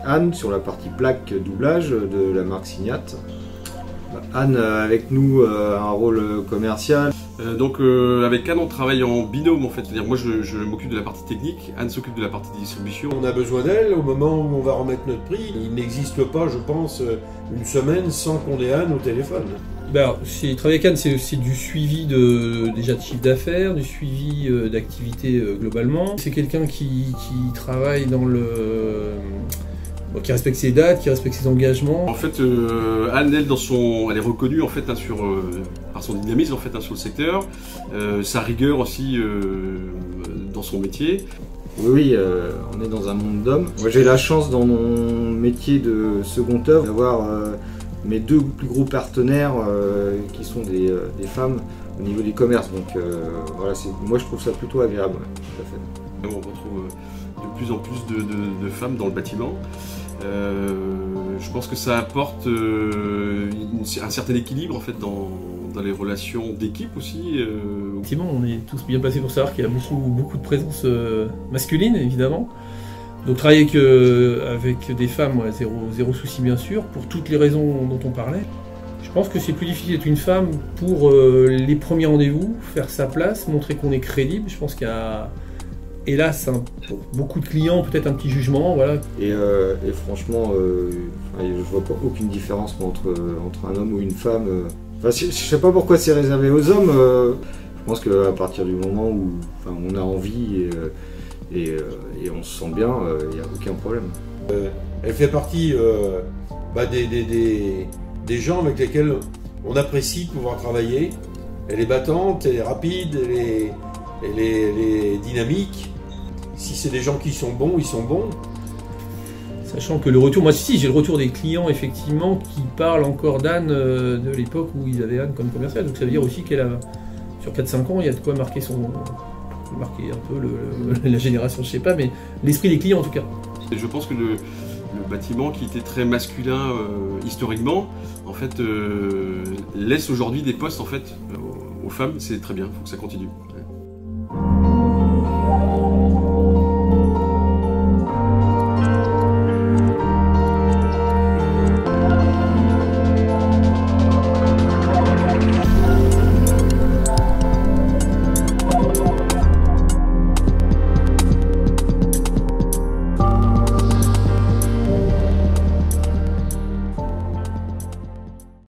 Anne sur la partie plaque doublage de la marque Signat. Anne avec nous a un rôle commercial. Avec Anne on travaille en binôme en fait, c'est-à-dire moi je m'occupe de la partie technique, Anne s'occupe de la partie distribution. On a besoin d'elle au moment où on va remettre notre prix. Il n'existe pas, je pense, une semaine sans qu'on ait Anne au téléphone. Alors, travailler avec Anne, c'est aussi du suivi déjà de chiffre d'affaires, du suivi d'activité globalement. C'est quelqu'un qui travaille dans qui respecte ses dates, qui respecte ses engagements. En fait, Anne, elle est reconnue en fait par son dynamisme en fait sur le secteur, sa rigueur aussi dans son métier. Oui, on est dans un monde d'hommes. Moi, j'ai la chance dans mon métier de second œuvre d'avoir mes deux plus gros partenaires qui sont des femmes au niveau du commerce. Donc voilà, moi je trouve ça plutôt agréable. Ouais, tout à fait. On retrouve de plus en plus de femmes dans le bâtiment. Je pense que ça apporte un certain équilibre en fait dans les relations d'équipe aussi. Effectivement, on est tous bien placés pour savoir qu'il y a beaucoup de présence masculine évidemment. Donc travailler avec des femmes, ouais, zéro souci bien sûr, pour toutes les raisons dont on parlait. Je pense que c'est plus difficile d'être une femme pour les premiers rendez-vous, faire sa place, montrer qu'on est crédible. Je pense qu'il y a, hélas, pour beaucoup de clients, peut-être un petit jugement. Voilà. Et franchement, je vois pas aucune différence entre un homme ou une femme. Enfin, je sais pas pourquoi c'est réservé aux hommes. Je pense qu'à partir du moment où on a envie et on se sent bien, il n'y a aucun problème. Elle fait partie des gens avec lesquels on apprécie de pouvoir travailler. Elle est battante, elle est rapide, elle est dynamique. Si c'est des gens qui sont bons, ils sont bons. Sachant que le retour, moi si j'ai le retour des clients effectivement qui parlent encore d'Anne de l'époque où ils avaient Anne comme commercial. Donc ça veut dire aussi qu'elle a, sur 4-5 ans, il y a de quoi marquer un peu la génération, je sais pas, mais l'esprit des clients en tout cas. Et je pense que le bâtiment qui était très masculin historiquement, en fait, laisse aujourd'hui des postes en fait aux femmes. C'est très bien, il faut que ça continue.